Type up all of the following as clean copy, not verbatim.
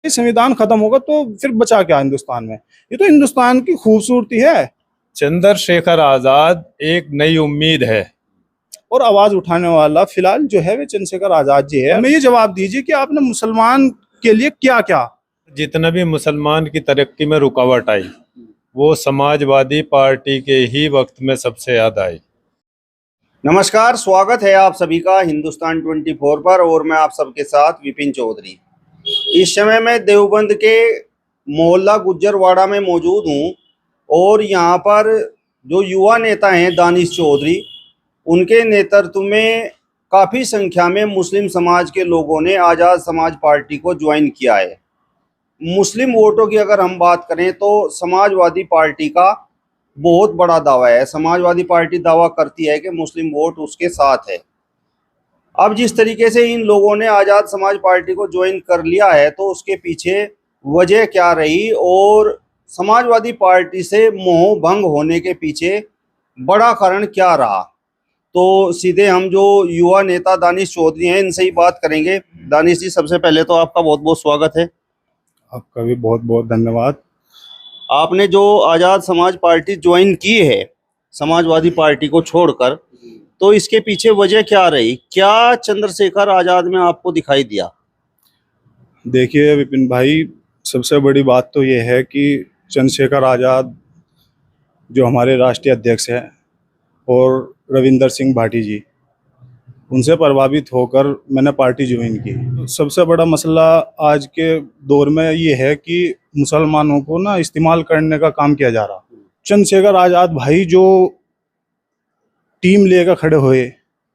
संविधान खत्म होगा तो फिर बचा क्या हिंदुस्तान में? ये तो हिंदुस्तान की खूबसूरती है। चंद्रशेखर आजाद एक नई उम्मीद है। और आवाज उठाने वाला फिलहाल जो है वे चंद्रशेखर आजाद जी है। हमें ये जवाब दीजिए कि आपने मुसलमान के लिए क्या क्या, जितना भी मुसलमान की तरक्की में रुकावट आई वो समाजवादी पार्टी के ही वक्त में सबसे ज्यादा आई। नमस्कार, स्वागत है आप सभी का हिंदुस्तान 24 पर और मैं आप सबके साथ विपिन चौधरी। इस समय मैं देवबंद के मोहल्ला गुज्जरवाड़ा में मौजूद हूं और यहां पर जो युवा नेता हैं दानिश चौधरी, उनके नेतृत्व में काफ़ी संख्या में मुस्लिम समाज के लोगों ने आज़ाद समाज पार्टी को ज्वाइन किया है। मुस्लिम वोटों की अगर हम बात करें तो समाजवादी पार्टी का बहुत बड़ा दावा है। समाजवादी पार्टी दावा करती है कि मुस्लिम वोट उसके साथ है। अब जिस तरीके से इन लोगों ने आज़ाद समाज पार्टी को ज्वाइन कर लिया है तो उसके पीछे वजह क्या रही और समाजवादी पार्टी से मोह भंग होने के पीछे बड़ा कारण क्या रहा, तो सीधे हम जो युवा नेता दानिश चौधरी हैं इनसे ही बात करेंगे। दानिश जी, सबसे पहले तो आपका बहुत बहुत स्वागत है। आपका भी बहुत बहुत धन्यवाद। आपने जो आज़ाद समाज पार्टी ज्वाइन की है समाजवादी पार्टी को छोड़कर, तो इसके पीछे वजह क्या रही? क्या चंद्रशेखर आजाद में आपको दिखाई दिया? देखिए विपिन भाई, सबसे बड़ी बात तो ये है कि चंद्रशेखर आज़ाद जो हमारे राष्ट्रीय अध्यक्ष हैं और रविंदर सिंह भाटी जी, उनसे प्रभावित होकर मैंने पार्टी ज्वाइन की। तो सबसे बड़ा मसला आज के दौर में ये है कि मुसलमानों को ना इस्तेमाल करने का काम किया जा रहा। चंद्रशेखर आज़ाद भाई जो टीम लेकर खड़े हुए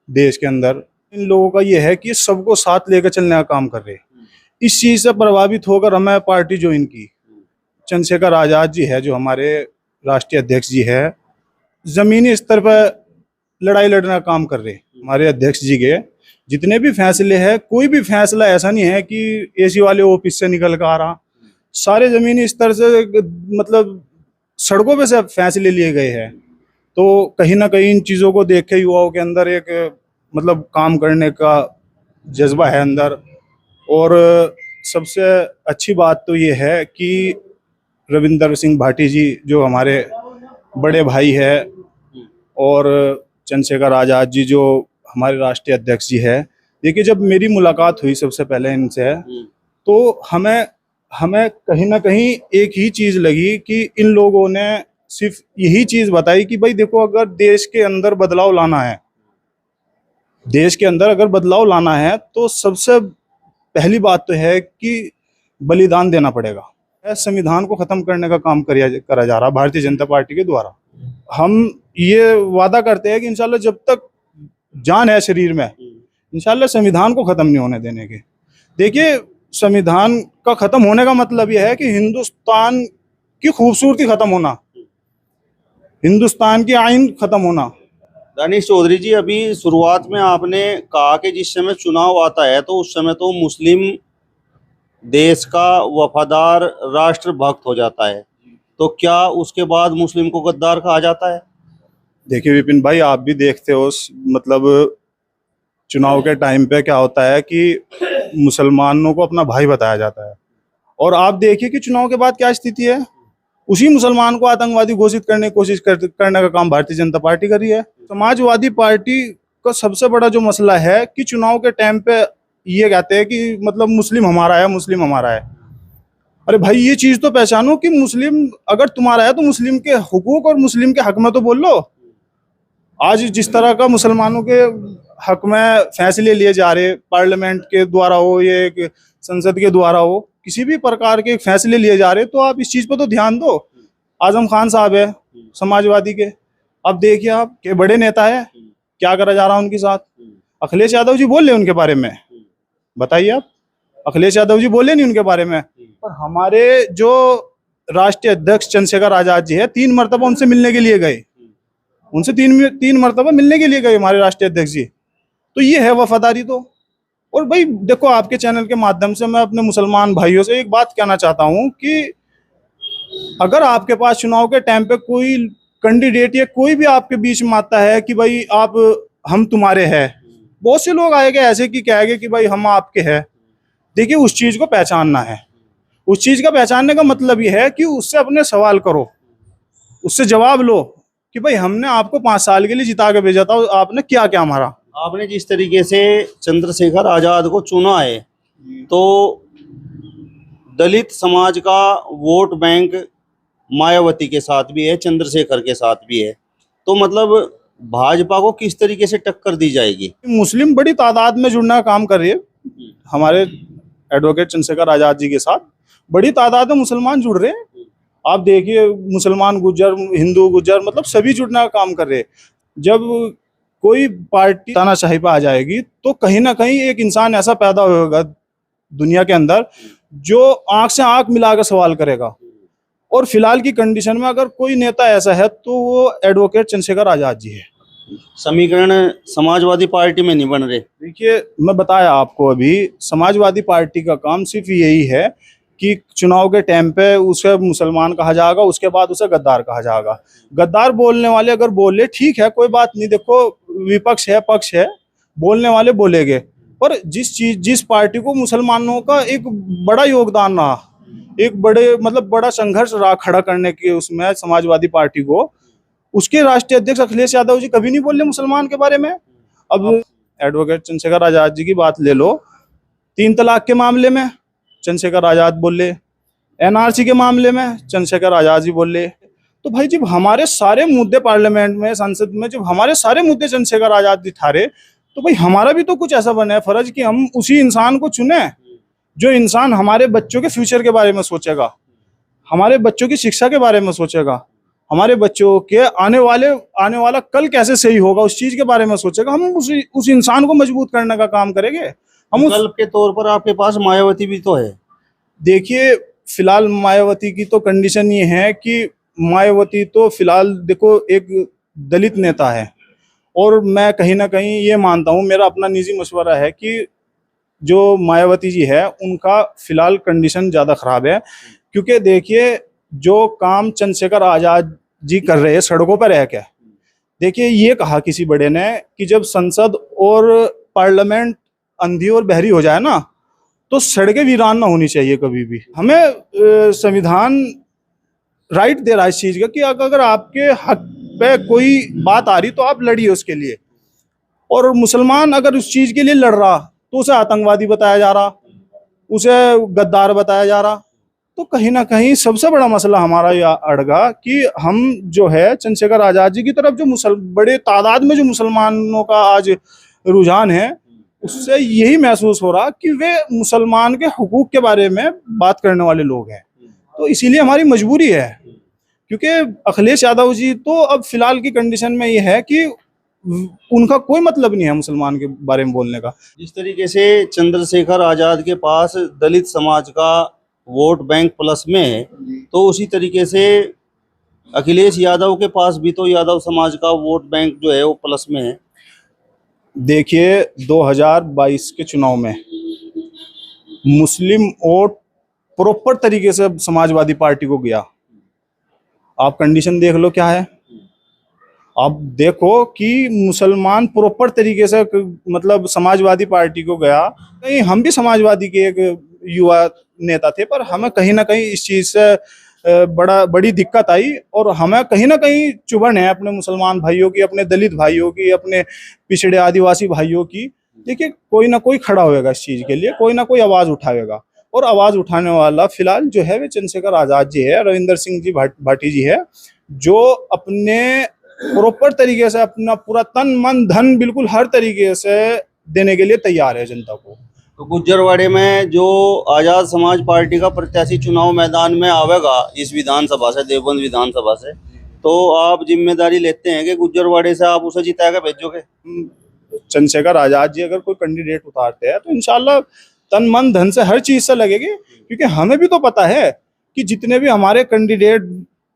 देश के अंदर, इन लोगों का ये है कि सबको साथ लेकर चलने का काम कर रहे। इस चीज़ से प्रभावित होकर हमें पार्टी ज्वाइन की। चंद्रशेखर आज़ाद जी है जो हमारे राष्ट्रीय अध्यक्ष जी है, ज़मीनी स्तर पर लड़ाई लड़ने का काम कर रहे। हमारे अध्यक्ष जी के जितने भी फैसले हैं, कोई भी फैसला ऐसा नहीं है कि एसी वाले ऑफिस से निकल कर आ रहा। सारे ज़मीनी स्तर से, मतलब सड़कों पे से फैसले लिए गए हैं। तो कहीं ना कहीं इन चीज़ों को देख के युवाओं के अंदर एक मतलब काम करने का जज्बा है अंदर। और सबसे अच्छी बात तो ये है कि रविंदर सिंह भाटी जी जो हमारे बड़े भाई है और चंद्रशेखर आज़ाद जी जो हमारे राष्ट्रीय अध्यक्ष जी है, देखिए जब मेरी मुलाकात हुई सबसे पहले इनसे, तो हमें कहीं ना कहीं एक ही चीज़ लगी कि इन लोगों ने सिर्फ यही चीज़ बताई कि भाई देखो, अगर देश के अंदर बदलाव लाना है, देश के अंदर अगर बदलाव लाना है तो सबसे पहली बात तो है कि बलिदान देना पड़ेगा। संविधान को खत्म करने का काम करा जा रहा भारतीय जनता पार्टी के द्वारा। हम ये वादा करते हैं कि इंशाल्लाह जब तक जान है शरीर में, इंशाल्लाह संविधान को खत्म नहीं होने देने के। देखिए, संविधान का खत्म होने का मतलब यह है कि हिंदुस्तान की खूबसूरती खत्म होना, हिंदुस्तान की आइन खत्म होना। दानिश चौधरी जी, अभी शुरुआत में आपने कहा कि जिस समय चुनाव आता है तो उस समय तो मुस्लिम देश का वफादार राष्ट्र भक्त हो जाता है, तो क्या उसके बाद मुस्लिम को गद्दार कहा जाता है? देखिए विपिन भाई, आप भी देखते हो, मतलब चुनाव के टाइम पे क्या होता है कि मुसलमानों को अपना भाई बताया जाता है। और आप देखिए कि चुनाव के बाद क्या स्थिति है, उसी मुसलमान को आतंकवादी घोषित करने की कोशिश करने का काम भारतीय जनता पार्टी कर रही है। समाजवादी पार्टी का सबसे बड़ा जो मसला है कि चुनाव के टाइम पे ये कहते हैं कि मतलब मुस्लिम हमारा है, मुस्लिम हमारा है। अरे भाई, ये चीज़ तो पहचानो कि मुस्लिम अगर तुम्हारा है तो मुस्लिम के हुकूक और मुस्लिम के हक में तो बोल लो। आज जिस तरह का मुसलमानों के हक में फैसले लिए जा रहे, पार्लियामेंट के द्वारा हो, ये संसद के द्वारा हो, किसी भी प्रकार के फैसले लिए जा रहे, तो आप इस चीज़ पर तो ध्यान दो। आजम खान साहब है समाजवादी के, अब देखिए आप के बड़े नेता है, क्या करा जा रहा है उनके साथ। अखिलेश यादव जी बोल रहे उनके बारे में, बताइए आप, अखिलेश यादव जी बोले नहीं उनके बारे में। पर हमारे जो राष्ट्रीय अध्यक्ष चंद्रशेखर आज़ाद जी है, 3 मरतबा उनसे मिलने के लिए गए, उनसे तीन मरतबा मिलने के लिए गए हमारे राष्ट्रीय अध्यक्ष जी। तो ये है वफादारी तो। और भाई देखो, आपके चैनल के माध्यम से मैं अपने मुसलमान भाइयों से एक बात कहना चाहता हूँ कि अगर आपके पास चुनाव के टाइम पे कोई कैंडिडेट या कोई भी आपके बीच में आता है कि भाई आप, हम तुम्हारे हैं, बहुत से लोग आएंगे ऐसे कि कहेंगे कि भाई हम आपके हैं। देखिए, उस चीज़ को पहचानना है उस चीज का पहचानने का मतलब ये है कि उससे अपने सवाल करो, उससे जवाब लो कि भाई हमने आपको 5 साल के लिए जिता के भेजा था, आपने क्या क्या हमारा। आपने जिस तरीके से चंद्रशेखर आजाद को चुना है, तो दलित समाज का वोट बैंक मायावती के साथ भी है, चंद्रशेखर के साथ भी है, तो मतलब भाजपा को किस तरीके से टक्कर दी जाएगी? मुस्लिम बड़ी तादाद में जुड़ने का काम कर रही है हमारे एडवोकेट चंद्रशेखर आजाद जी के साथ। बड़ी तादाद में मुसलमान जुड़ रहे हैं। आप देखिए, मुसलमान, गुज्जर, हिंदू, गुज्जर, मतलब सभी जुड़ने का काम कर रहे हैं। जब कोई पार्टी तानाशाही पे आ जाएगी तो कहीं ना कहीं एक इंसान ऐसा पैदा होगा दुनिया के अंदर जो आंख से आंख मिलाकर सवाल करेगा। और फिलहाल की कंडीशन में अगर कोई नेता ऐसा है तो वो एडवोकेट चंद्रशेखर आजाद जी है। समीकरण समाजवादी पार्टी में नहीं बन रहे। देखिए, मैं बताया आपको अभी, समाजवादी पार्टी का काम सिर्फ यही है कि चुनाव के टाइम पे उसे मुसलमान कहा जाएगा, उसके बाद उसे गद्दार कहा जाएगा। गद्दार बोलने वाले अगर बोले ठीक है, कोई बात नहीं, देखो विपक्ष है, पक्ष है, बोलने वाले बोलेंगे। पर जिस पार्टी को मुसलमानों का एक बड़ा योगदान रहा, एक बड़ा संघर्ष रहा खड़ा करने के उसमें समाजवादी पार्टी को, उसके राष्ट्रीय अध्यक्ष अखिलेश यादव जी कभी नहीं बोले मुसलमान के बारे में। अब एडवोकेट चंद्रशेखर आजाद जी की बात ले लो, 3 तलाक के मामले में चंद्रशेखर आजाद बोले, एनआरसी के मामले में चंद्रशेखर आजाद जी बोले। तो भाई, जब हमारे सारे मुद्दे पार्लियामेंट में, संसद में, जब हमारे सारे मुद्दे चंद्रशेखर आजाद जी ठारे, तो भाई हमारा भी तो कुछ ऐसा बने है फर्ज कि हम उसी इंसान को चुने जो इंसान हमारे बच्चों के फ्यूचर के बारे में सोचेगा, हमारे बच्चों की शिक्षा के बारे में सोचेगा, हमारे बच्चों के आने वाला कल कैसे सही होगा उस चीज के बारे में सोचेगा। हम उस इंसान को मजबूत करने का काम करेंगे। हम विकल्प के तौर पर आपके पास मायावती भी तो है। देखिए, फिलहाल मायावती की तो कंडीशन ये है कि मायावती तो फिलहाल देखो एक दलित नेता है, और मैं कहीं ना कहीं ये मानता हूँ, मेरा अपना निजी मशवरा है कि जो मायावती जी है उनका फिलहाल कंडीशन ज़्यादा ख़राब है। क्योंकि देखिए, जो काम चंद्रशेखर आज़ाद जी कर रहे हैं सड़कों पर रह के, देखिए ये कहा किसी बड़े ने कि जब संसद और पार्लियामेंट अंधी और बहरी हो जाए ना, तो सड़कें वीरान ना होनी चाहिए कभी भी। हमें संविधान राइट दे रहा है इस चीज़ का कि अगर आपके हक पे कोई बात आ रही तो आप लड़िए उसके लिए। और मुसलमान अगर उस चीज़ के लिए लड़ रहा तो उसे आतंकवादी बताया जा रहा, उसे गद्दार बताया जा रहा। तो कहीं ना कहीं सबसे बड़ा मसला हमारा यह अड़गा कि हम जो है चंद्रशेखर आजाद जी की तरफ जो बड़े तादाद में जो मुसलमानों का आज रुझान है, उससे यही महसूस हो रहा कि वे मुसलमान के हुकूक के बारे में बात करने वाले लोग हैं। तो इसीलिए हमारी मजबूरी है, क्योंकि अखिलेश यादव जी तो अब फिलहाल की कंडीशन में ये है कि उनका कोई मतलब नहीं है मुसलमान के बारे में बोलने का। जिस तरीके से चंद्रशेखर आजाद के पास दलित समाज का वोट बैंक प्लस में है, तो उसी तरीके से अखिलेश यादव के पास भी तो यादव समाज का वोट बैंक जो है वो प्लस में है। देखिए, 2022 के चुनाव में मुस्लिम वोट प्रॉपर तरीके से समाजवादी पार्टी को गया। आप कंडीशन देख लो क्या है। आप देखो कि मुसलमान प्रॉपर तरीके से मतलब समाजवादी पार्टी को गया। कहीं हम भी समाजवादी के एक युवा नेता थे, पर हमें कहीं ना कहीं इस चीज़ से बड़ी दिक्कत आई, और हमें कहीं ना कहीं चुभन है अपने मुसलमान भाइयों की, अपने दलित भाइयों की, अपने पिछड़े आदिवासी भाइयों की। देखिए, कोई ना कोई खड़ा होएगा इस चीज़ के लिए, कोई ना कोई आवाज़ उठाएगा, और आवाज़ उठाने वाला फिलहाल जो है वे चंद्रशेखर आजाद जी है, रविंदर सिंह जी भाटी जी है, जो अपने प्रॉपर तरीके से अपना पूरा तन मन धन बिल्कुल हर तरीके से देने के लिए तैयार है जनता को। तो गुज्जरवाड़े में जो आजाद समाज पार्टी का प्रत्याशी चुनाव मैदान में आवेगा इस विधानसभा से, देवबंद विधानसभा से, तो आप जिम्मेदारी लेते हैं कि गुज्जरवाड़े से आप उसे जिता के भेजोगे? चंद्रशेखर आजाद जी अगर कोई कैंडिडेट उतारते हैं तो इंशाल्लाह तन मन धन से हर चीज से लगेगी, क्योंकि हमें भी तो पता है कि जितने भी हमारे कैंडिडेट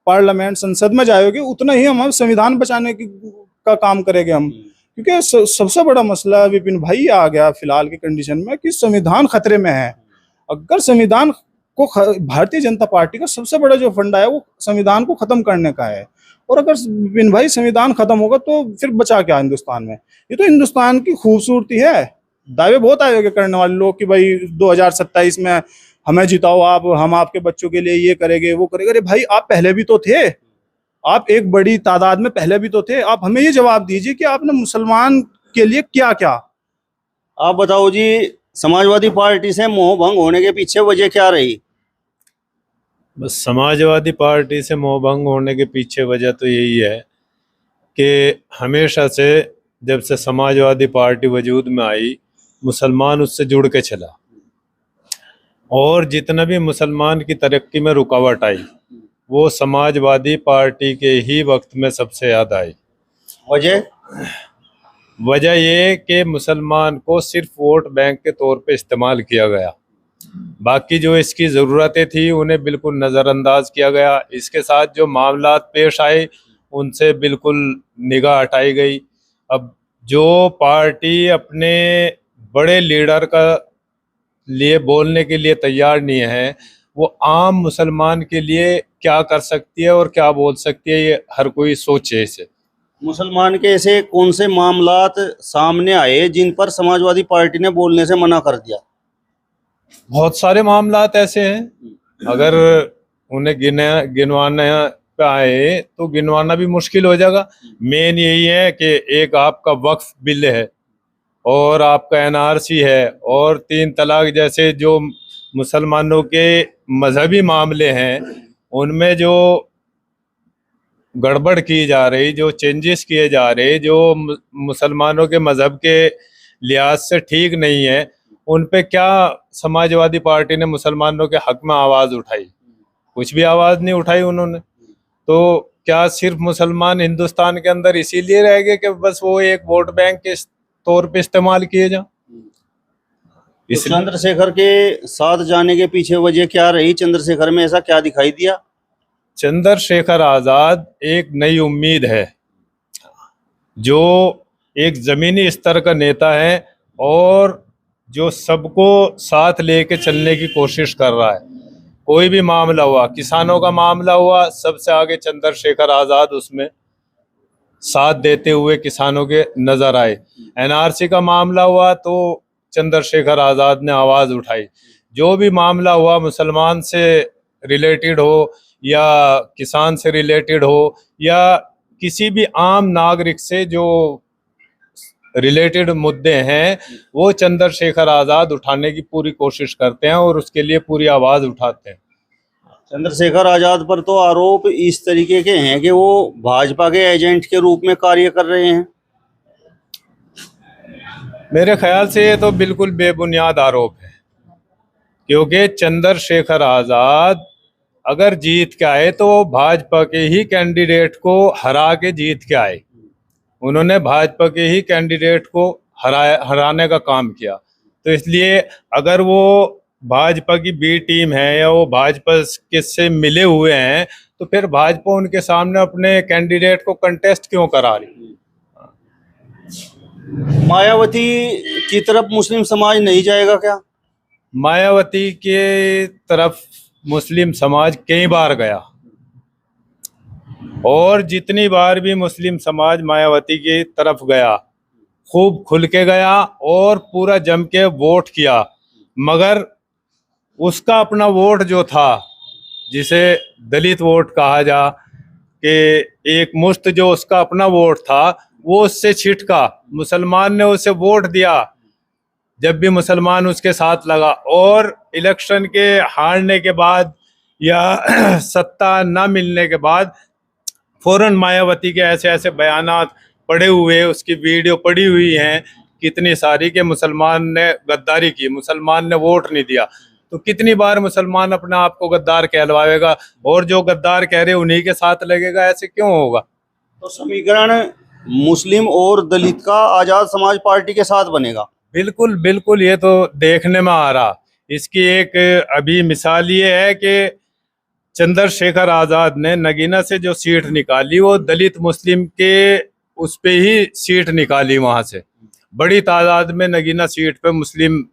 पार्लियामेंट संसद में जाएंगे उतना ही हम संविधान बचाने का काम करेंगे हम। क्योंकि सबसे बड़ा मसला विपिन भाई आ गया फिलहाल की कंडीशन में कि संविधान खतरे में है। अगर संविधान को भारतीय जनता पार्टी का सबसे बड़ा जो फंडा है वो संविधान को खत्म करने का है, और अगर विपिन भाई संविधान खत्म होगा तो फिर बचा क्या हिंदुस्तान में? ये तो हिंदुस्तान की खूबसूरती है। दावे बहुत आएंगे करने वाले लोग कि भाई 2027 में हमें जिताओ आप, हम आपके बच्चों के लिए ये करेंगे वो करेंगे। अरे भाई आप पहले भी तो थे, आप एक बड़ी तादाद में पहले भी तो थे। आप हमें ये जवाब दीजिए कि आपने मुसलमान के लिए क्या क्या। आप बताओ जी, समाजवादी पार्टी से मोह भंग होने के पीछे वजह क्या रही? बस समाजवादी पार्टी से मोह भंग होने के पीछे वजह तो यही है कि हमेशा से जब से समाजवादी पार्टी वजूद में आई, मुसलमान उससे जुड़ के चला, और जितना भी मुसलमान की तरक्की में रुकावट आई वो समाजवादी पार्टी के ही वक्त में सबसे ज़्यादा आई। वजह? वजह ये कि मुसलमान को सिर्फ वोट बैंक के तौर पे इस्तेमाल किया गया, बाकी जो इसकी ज़रूरतें थी उन्हें बिल्कुल नज़रअंदाज किया गया। इसके साथ जो मामलात पेश आए उनसे बिल्कुल निगाह हटाई गई। अब जो पार्टी अपने बड़े लीडर का लिए बोलने के लिए तैयार नहीं है, वो आम मुसलमान के लिए क्या कर सकती है और क्या बोल सकती है, ये हर कोई सोचे इसे। मुसलमान के ऐसे कौन से मामलात सामने आए जिन पर समाजवादी पार्टी ने बोलने से मना कर दिया? बहुत सारे मामलात ऐसे हैं, अगर उन्हें गिनवाना पे आए तो गिनवाना भी मुश्किल हो जाएगा। मेन यही है कि एक आपका वक्फ बिल है और आपका एनआरसी है और 3 तलाक जैसे जो मुसलमानों के मजहबी मामले हैं उनमें जो गड़बड़ की जा रही, जो चेंजेस किए जा रहे, जो मुसलमानों के मजहब के लिहाज से ठीक नहीं है, उन पे क्या समाजवादी पार्टी ने मुसलमानों के हक में आवाज़ उठाई? कुछ भी आवाज़ नहीं उठाई उन्होंने। तो क्या सिर्फ मुसलमान हिंदुस्तान के अंदर इसीलिए रह गए कि बस वो एक वोट बैंक के तौर पे इस्तेमाल किए जाए? तो चंद्रशेखर के साथ जाने के पीछे वजह क्या रही? चंद्रशेखर में ऐसा क्या दिखाई दिया? चंद्रशेखर आज़ाद एक नई उम्मीद है, जो एक ज़मीनी स्तर का नेता है और जो सबको साथ लेके चलने की कोशिश कर रहा है। कोई भी मामला हुआ, किसानों का मामला हुआ, सबसे आगे चंद्रशेखर आज़ाद उसमें साथ देते हुए किसानों के नज़र आए। एनआरसी का मामला हुआ तो चंद्रशेखर आज़ाद ने आवाज़ उठाई। जो भी मामला हुआ मुसलमान से रिलेटेड हो या किसान से रिलेटेड हो या किसी भी आम नागरिक से जो रिलेटेड मुद्दे हैं, वो चंद्रशेखर आज़ाद उठाने की पूरी कोशिश करते हैं और उसके लिए पूरी आवाज़ उठाते हैं। चंद्रशेखर आजाद पर तो आरोप इस तरीके के हैं कि वो भाजपा के एजेंट के रूप में कार्य कर रहे हैं। मेरे ख्याल से ये तो बिल्कुल बेबुनियाद आरोप है, क्योंकि चंद्रशेखर आज़ाद अगर जीत के आए तो भाजपा के ही कैंडिडेट को हरा के जीत के आए। उन्होंने भाजपा के ही कैंडिडेट को हराने का काम किया। तो इसलिए अगर वो भाजपा की बी टीम है या वो भाजपा के से मिले हुए हैं तो फिर भाजपा उनके सामने अपने कैंडिडेट को कंटेस्ट क्यों करा रही? मायावती की तरफ मुस्लिम समाज नहीं जाएगा क्या? मायावती के तरफ मुस्लिम समाज कई बार गया और जितनी बार भी मुस्लिम समाज मायावती की तरफ गया खूब खुल के गया और पूरा जम के वोट किया, मगर उसका अपना वोट जो था, जिसे दलित वोट कहा जा, कि एक मुश्त जो उसका अपना वोट था वो उससे छिटका। मुसलमान ने उसे वोट दिया जब भी मुसलमान उसके साथ लगा, और इलेक्शन के हारने के बाद या सत्ता न मिलने के बाद फौरन मायावती के ऐसे ऐसे बयानात पड़े हुए, उसकी वीडियो पड़ी हुई हैं कितनी सारी, के मुसलमान ने गद्दारी की, मुसलमान ने वोट नहीं दिया। तो कितनी बार मुसलमान अपने आप को गद्दार कहलवाएगा और जो गद्दार कह रहे उन्हीं के साथ लगेगा? ऐसे क्यों होगा? तो समीकरण मुस्लिम और दलित का आजाद समाज पार्टी के साथ बनेगा। बिल्कुल बिल्कुल, ये तो देखने में आ रहा। इसकी एक अभी मिसाल ये है कि चंद्रशेखर आज़ाद ने नगीना से जो सीट निकाली वो दलित मुस्लिम के उस पे ही सीट निकाली। वहां से बड़ी तादाद में नगीना सीट पे मुस्लिम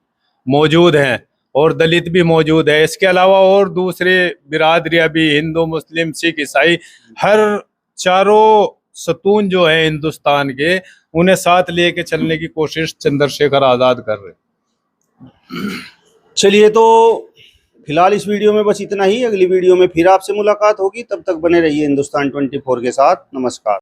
मौजूद हैं और दलित भी मौजूद है। इसके अलावा और दूसरे बिरादरियां भी, हिंदू, मुस्लिम, सिख, ईसाई, हर चारों सतून जो है हिंदुस्तान के, उन्हें साथ लेके चलने की कोशिश चंद्रशेखर आज़ाद कर रहे। चलिए, तो फिलहाल इस वीडियो में बस इतना ही। अगली वीडियो में फिर आपसे मुलाकात होगी, तब तक बने रहिए हिंदुस्तान 24 के साथ। नमस्कार।